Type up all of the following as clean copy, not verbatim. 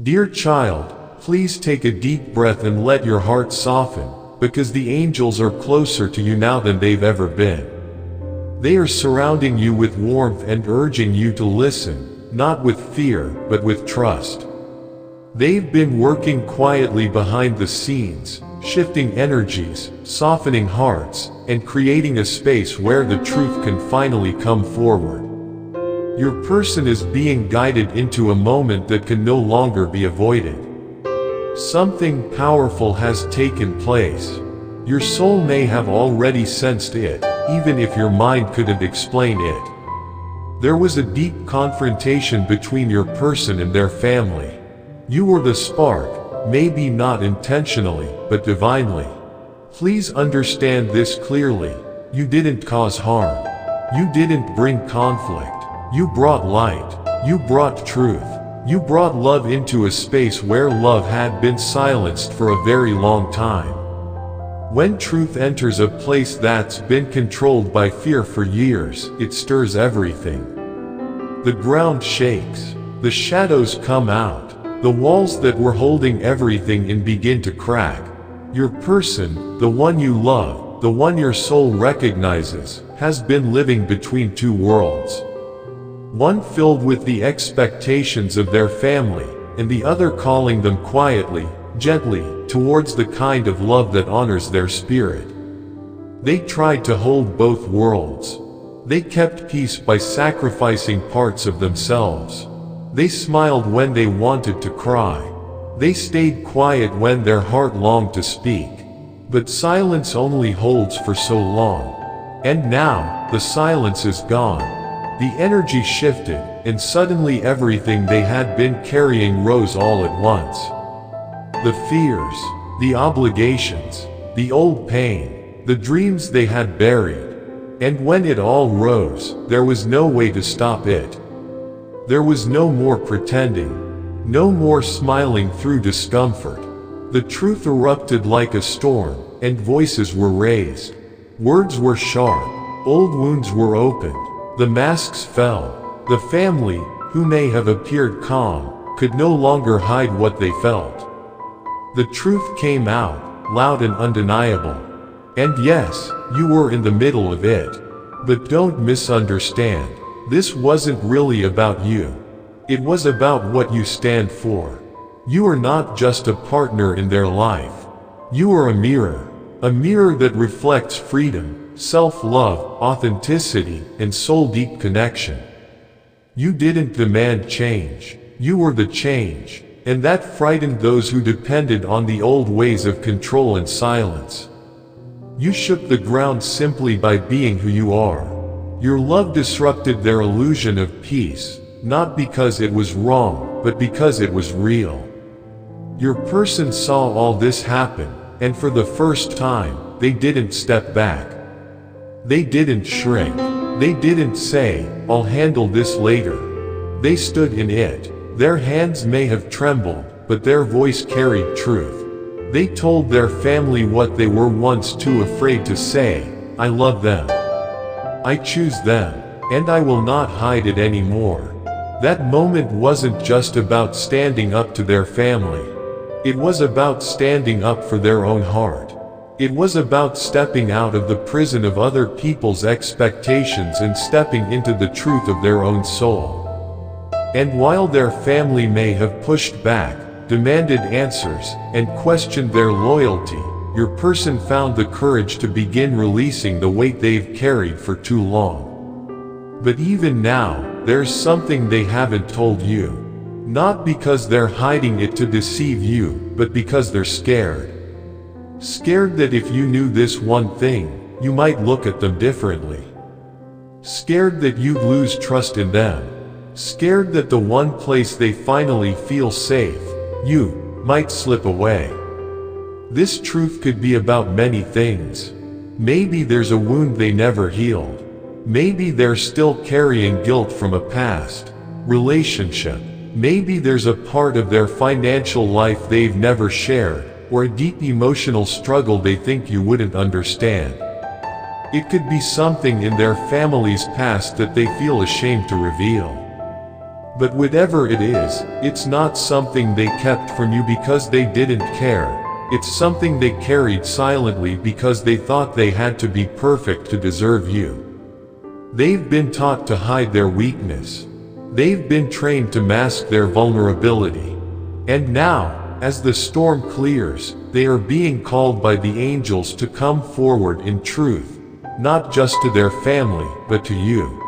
Dear child, please take a deep breath and let your heart soften, because the angels are closer to you now than they've ever been. They are surrounding you with warmth and urging you to listen, not with fear, but with trust. They've been working quietly behind the scenes, shifting energies, softening hearts, and creating a space where the truth can finally come forward. Your person is being guided into a moment that can no longer be avoided. Something powerful has taken place. Your soul may have already sensed it, even if your mind couldn't explain it. There was a deep confrontation between your person and their family. You were the spark, maybe not intentionally, but divinely. Please understand this clearly. You didn't cause harm. You didn't bring conflict. You brought light. You brought truth. You brought love into a space where love had been silenced for a very long time. When truth enters a place that's been controlled by fear for years, it stirs everything. The ground shakes. The shadows come out. The walls that were holding everything in begin to crack. Your person, the one you love, the one your soul recognizes, has been living between two worlds. One filled with the expectations of their family, and the other calling them quietly, gently, towards the kind of love that honors their spirit. They tried to hold both worlds. They kept peace by sacrificing parts of themselves. They smiled when they wanted to cry. They stayed quiet when their heart longed to speak. But silence only holds for so long. And now, the silence is gone. The energy shifted, and suddenly everything they had been carrying rose all at once. The fears, the obligations, the old pain, the dreams they had buried. And when it all rose, there was no way to stop it. There was no more pretending, no more smiling through discomfort. The truth erupted like a storm, and voices were raised. Words were sharp, old wounds were opened. The masks fell. The family, who may have appeared calm, could no longer hide what they felt. The truth came out, loud and undeniable. And yes, you were in the middle of it. But don't misunderstand. This wasn't really about you. It was about what you stand for. You are not just a partner in their life. You are a mirror that reflects freedom, self-love, authenticity, and soul-deep connection. You didn't demand change. You were the change, and that frightened those who depended on the old ways of control and silence. You shook the ground simply by being who you are. Your love disrupted their illusion of peace, not because it was wrong, but because it was real. Your person saw all this happen, and for the first time, they didn't step back. They didn't shrink. They didn't say, "I'll handle this later." They stood in it. Their hands may have trembled, but their voice carried truth. They told their family what they were once too afraid to say: "I love them. I choose them, and I will not hide it anymore." That moment wasn't just about standing up to their family. It was about standing up for their own heart. It was about stepping out of the prison of other people's expectations and stepping into the truth of their own soul. And while their family may have pushed back, demanded answers, and questioned their loyalty, your person found the courage to begin releasing the weight they've carried for too long. But even now, there's something they haven't told you. Not because they're hiding it to deceive you, but because they're scared. Scared that if you knew this one thing, you might look at them differently. Scared that you'd lose trust in them. Scared that the one place they finally feel safe, you, might slip away. This truth could be about many things. Maybe there's a wound they never healed. Maybe they're still carrying guilt from a past relationship. Maybe there's a part of their financial life they've never shared, or a deep emotional struggle they think you wouldn't understand. It could be something in their family's past that they feel ashamed to reveal. But whatever it is, it's not something they kept from you because they didn't care. It's something they carried silently because they thought they had to be perfect to deserve you. They've been taught to hide their weakness. They've been trained to mask their vulnerability. And now, as the storm clears, they are being called by the angels to come forward in truth, not just to their family, but to you.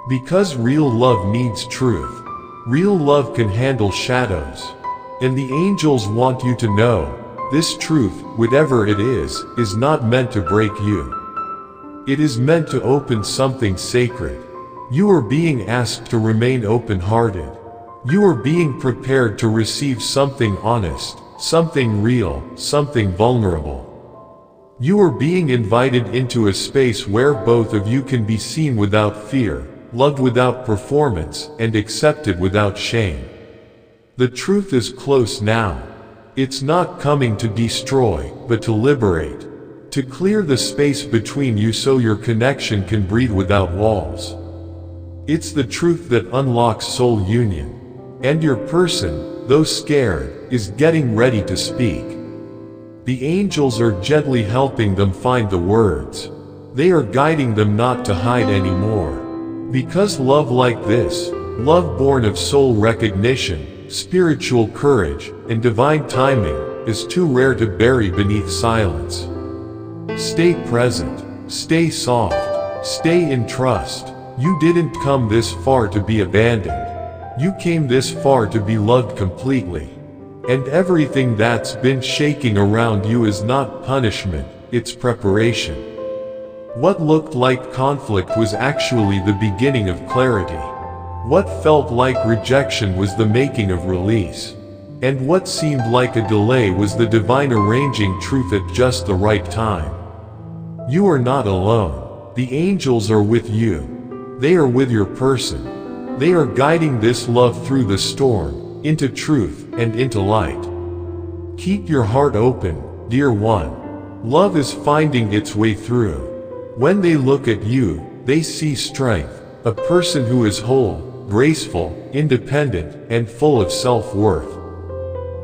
Because real love needs truth. Real love can handle shadows. And the angels want you to know, this truth, whatever it is not meant to break you. It is meant to open something sacred. You are being asked to remain open-hearted. You are being prepared to receive something honest, something real, something vulnerable. You are being invited into a space where both of you can be seen without fear, loved without performance, and accepted without shame. The truth is close now. It's not coming to destroy, but to liberate. To clear the space between you so your connection can breathe without walls. It's the truth that unlocks soul union. And your person, though scared, is getting ready to speak. The angels are gently helping them find the words. They are guiding them not to hide anymore. Because love like this, love born of soul recognition, spiritual courage, and divine timing, is too rare to bury beneath silence. Stay present, stay soft, stay in trust. You didn't come this far to be abandoned. You came this far to be loved completely. And everything that's been shaking around you is not punishment, it's preparation. What looked like conflict was actually the beginning of clarity. What felt like rejection was the making of release. And what seemed like a delay was the divine arranging truth at just the right time. You are not alone. The angels are with you. They are with your person. They are guiding this love through the storm, into truth, and into light. Keep your heart open, dear one. Love is finding its way through. When they look at you, they see strength, a person who is whole, graceful, independent, and full of self-worth.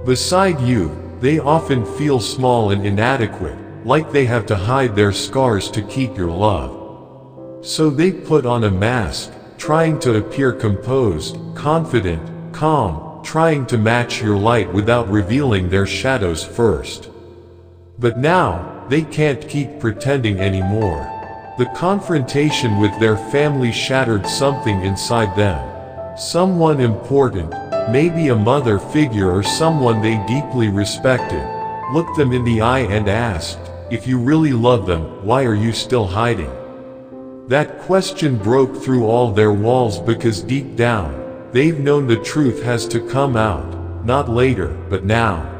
Beside you, they often feel small and inadequate, like they have to hide their scars to keep your love. So they put on a mask, trying to appear composed, confident, calm, trying to match your light without revealing their shadows first. But now, they can't keep pretending anymore. The confrontation with their family shattered something inside them. Someone important, maybe a mother figure or someone they deeply respected, looked them in the eye and asked, if you really love them, why are you still hiding? That question broke through all their walls because deep down, they've known the truth has to come out, not later, but now.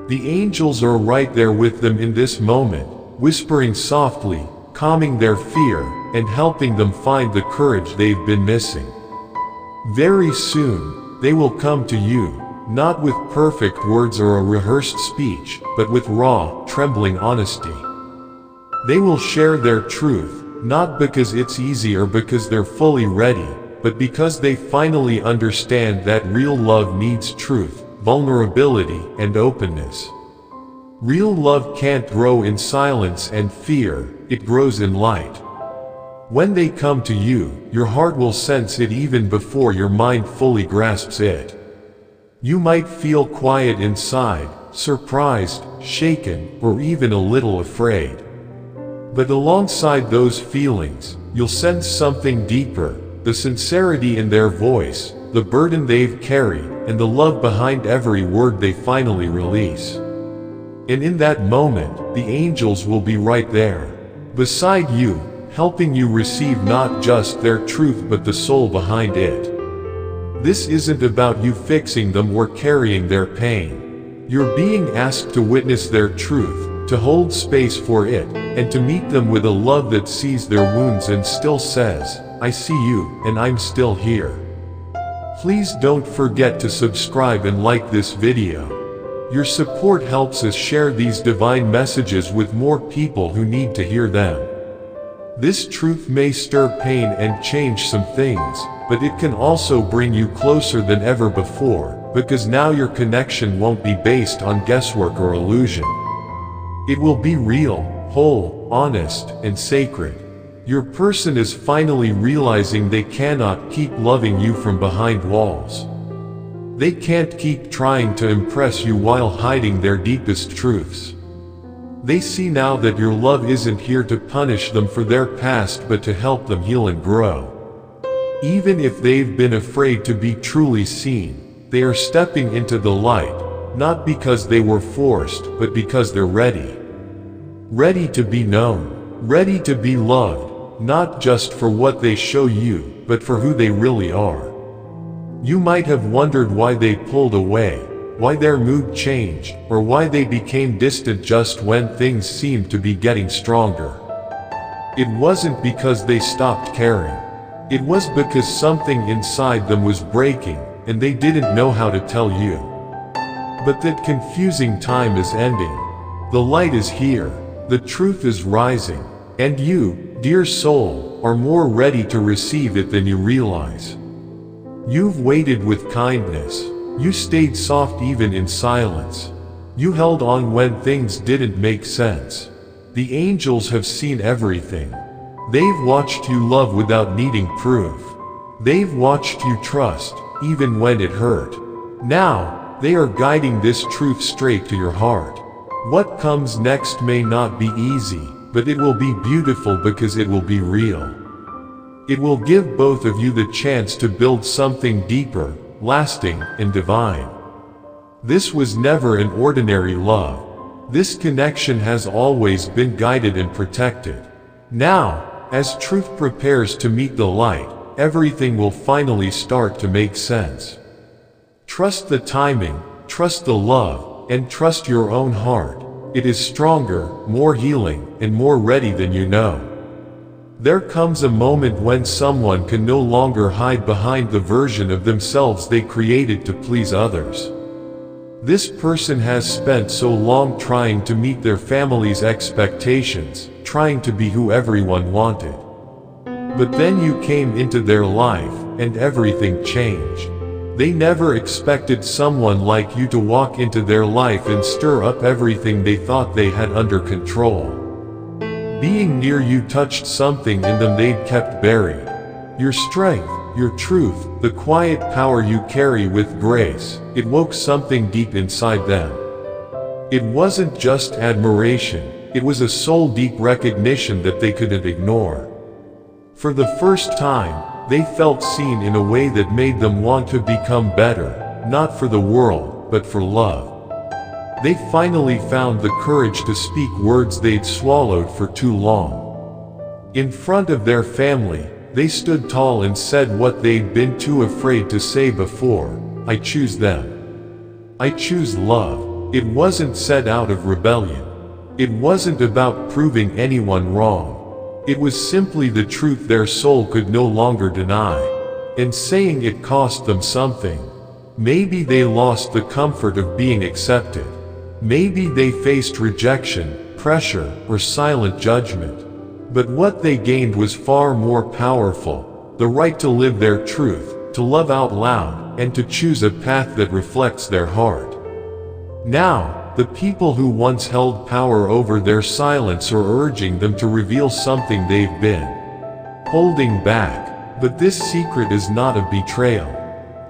The angels are right there with them in this moment, whispering softly, calming their fear, and helping them find the courage they've been missing. Very soon, they will come to you, not with perfect words or a rehearsed speech, but with raw, trembling honesty. They will share their truth, not because it's easy or because they're fully ready, but because they finally understand that real love needs truth, vulnerability, and openness. Real love can't grow in silence and fear, it grows in light. When they come to you, your heart will sense it even before your mind fully grasps it. You might feel quiet inside, surprised, shaken, or even a little afraid. But alongside those feelings, you'll sense something deeper, the sincerity in their voice, the burden they've carried, and the love behind every word they finally release. And in that moment, the angels will be right there, beside you, helping you receive not just their truth but the soul behind it. This isn't about you fixing them or carrying their pain. You're being asked to witness their truth, to hold space for it, and to meet them with a love that sees their wounds and still says, I see you, and I'm still here. Please don't forget to subscribe and like this video. Your support helps us share these divine messages with more people who need to hear them. This truth may stir pain and change some things, but it can also bring you closer than ever before, because now your connection won't be based on guesswork or illusion. It will be real, whole, honest, and sacred. Your person is finally realizing they cannot keep loving you from behind walls. They can't keep trying to impress you while hiding their deepest truths. They see now that your love isn't here to punish them for their past but to help them heal and grow. Even if they've been afraid to be truly seen, they are stepping into the light, not because they were forced, but because they're ready. Ready to be known, ready to be loved, not just for what they show you, but for who they really are. You might have wondered why they pulled away, why their mood changed, or why they became distant just when things seemed to be getting stronger. It wasn't because they stopped caring. It was because something inside them was breaking, and they didn't know how to tell you. But that confusing time is ending. The light is here, the truth is rising, and you, dear soul, are more ready to receive it than you realize. You've waited with kindness. You stayed soft even in silence. You held on when things didn't make sense. The angels have seen everything. They've watched you love without needing proof. They've watched you trust, even when it hurt. Now, they are guiding this truth straight to your heart. What comes next may not be easy, but it will be beautiful because it will be real. It will give both of you the chance to build something deeper, lasting, and divine. This was never an ordinary love. This connection has always been guided and protected. Now, as truth prepares to meet the light, everything will finally start to make sense. Trust the timing, trust the love, and trust your own heart. It is stronger, more healing, and more ready than you know. There comes a moment when someone can no longer hide behind the version of themselves they created to please others. This person has spent so long trying to meet their family's expectations, trying to be who everyone wanted. But then you came into their life, and everything changed. They never expected someone like you to walk into their life and stir up everything they thought they had under control. Being near you touched something in them they'd kept buried. Your strength, your truth, the quiet power you carry with grace, it woke something deep inside them. It wasn't just admiration, it was a soul-deep recognition that they couldn't ignore. For the first time, they felt seen in a way that made them want to become better, not for the world, but for love. They finally found the courage to speak words they'd swallowed for too long. In front of their family, they stood tall and said what they'd been too afraid to say before: I choose them. I choose love. It wasn't said out of rebellion. It wasn't about proving anyone wrong. It was simply the truth their soul could no longer deny. And saying it cost them something. Maybe they lost the comfort of being accepted. Maybe they faced rejection, pressure, or silent judgment. But what they gained was far more powerful: the right to live their truth, to love out loud, and to choose a path that reflects their heart. Now, the people who once held power over their silence are urging them to reveal something they've been holding back. But this secret is not a betrayal.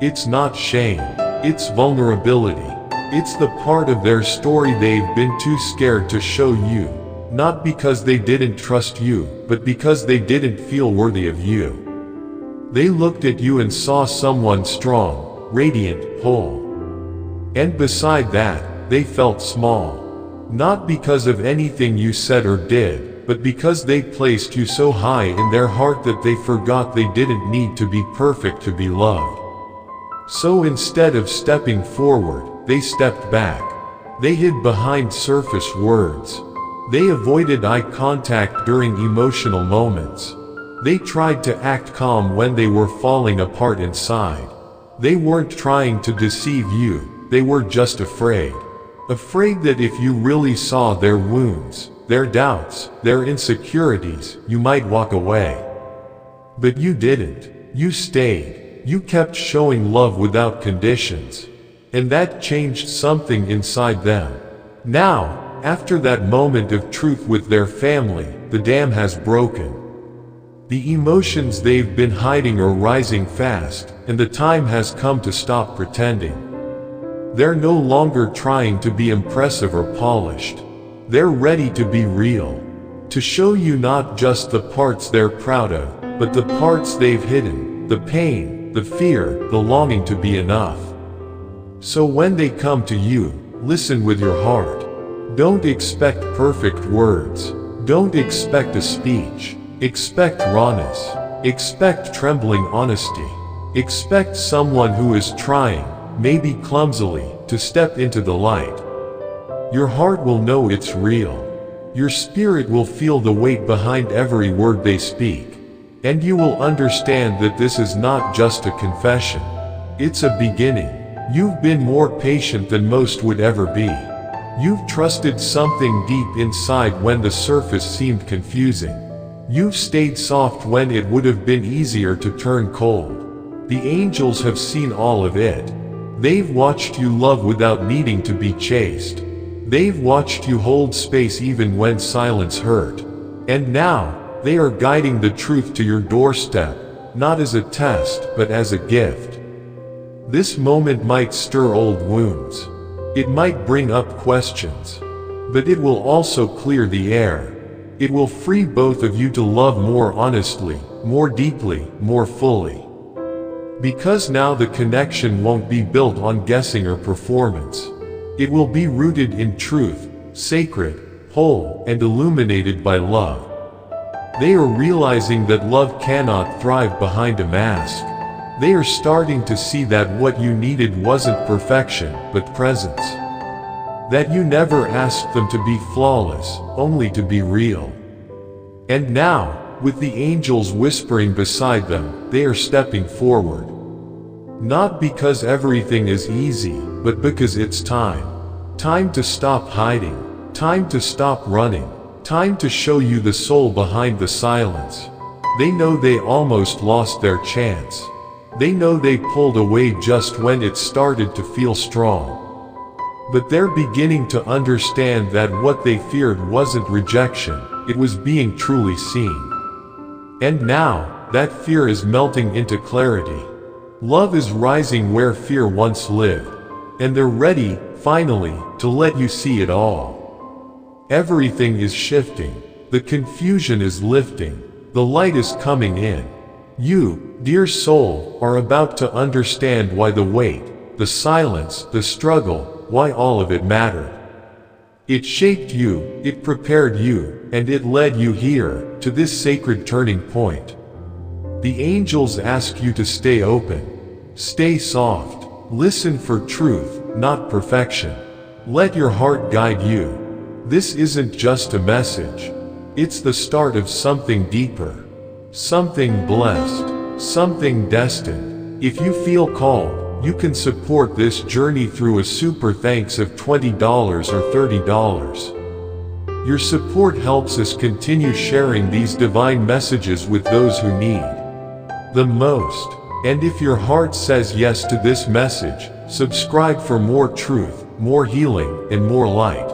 It's not shame. It's vulnerability. It's the part of their story they've been too scared to show you, not because they didn't trust you, but because they didn't feel worthy of you. They looked at you and saw someone strong, radiant, whole. And beside that, they felt small. Not because of anything you said or did, but because they placed you so high in their heart that they forgot they didn't need to be perfect to be loved. So instead of stepping forward, they stepped back. They hid behind surface words. They avoided eye contact during emotional moments. They tried to act calm when they were falling apart inside. They weren't trying to deceive you, they were just afraid. Afraid that if you really saw their wounds, their doubts, their insecurities, you might walk away. But you didn't. You stayed. You kept showing love without conditions. And that changed something inside them. Now, after that moment of truth with their family, the dam has broken. The emotions they've been hiding are rising fast, and the time has come to stop pretending. They're no longer trying to be impressive or polished. They're ready to be real. To show you not just the parts they're proud of, but the parts they've hidden, the pain, the fear, the longing to be enough. So when they come to you, listen with your heart. Don't expect perfect words. Don't expect a speech. Expect rawness. Expect trembling honesty. Expect someone who is trying, maybe clumsily, to step into the light. Your heart will know it's real. Your spirit will feel the weight behind every word they speak. And you will understand that this is not just a confession. It's a beginning. You've been more patient than most would ever be. You've trusted something deep inside when the surface seemed confusing. You've stayed soft when it would have been easier to turn cold. The angels have seen all of it. They've watched you love without needing to be chased. They've watched you hold space even when silence hurt. And now, they are guiding the truth to your doorstep, not as a test, but as a gift. This moment might stir old wounds. It might bring up questions. But it will also clear the air. It will free both of you to love more honestly, more deeply, more fully. Because now the connection won't be built on guessing or performance. It will be rooted in truth, sacred, whole, and illuminated by love. They are realizing that love cannot thrive behind a mask. They are starting to see that what you needed wasn't perfection, but presence. That you never asked them to be flawless, only to be real. And now, with the angels whispering beside them, they are stepping forward. Not because everything is easy, but because it's time. Time to stop hiding. Time to stop running. Time to show you the soul behind the silence. They know they almost lost their chance. They know they pulled away just when it started to feel strong. But they're beginning to understand that what they feared wasn't rejection, it was being truly seen. And now, that fear is melting into clarity. Love is rising where fear once lived. And they're ready, finally, to let you see it all. Everything is shifting. The confusion is lifting. The light is coming in. You, dear soul, are about to understand why the wait, the silence, the struggle, why all of it mattered. It shaped you, it prepared you, and it led you here, to this sacred turning point. The angels ask you to stay open. Stay soft. Listen for truth, not perfection. Let your heart guide you. This isn't just a message. It's the start of something deeper. Something blessed. Something destined. If you feel called, you can support this journey through a super thanks of $20 or $30. Your support helps us continue sharing these divine messages with those who need the most. And if your heart says yes to this message, subscribe for more truth, more healing, and more light.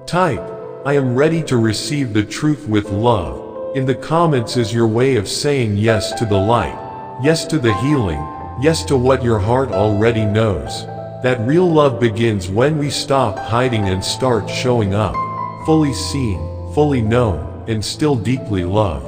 Type, "I am ready to receive the truth with love," in the comments is your way of saying yes to the light, yes to the healing, yes to what your heart already knows. That real love begins when we stop hiding and start showing up, fully seen, fully known, and still deeply loved.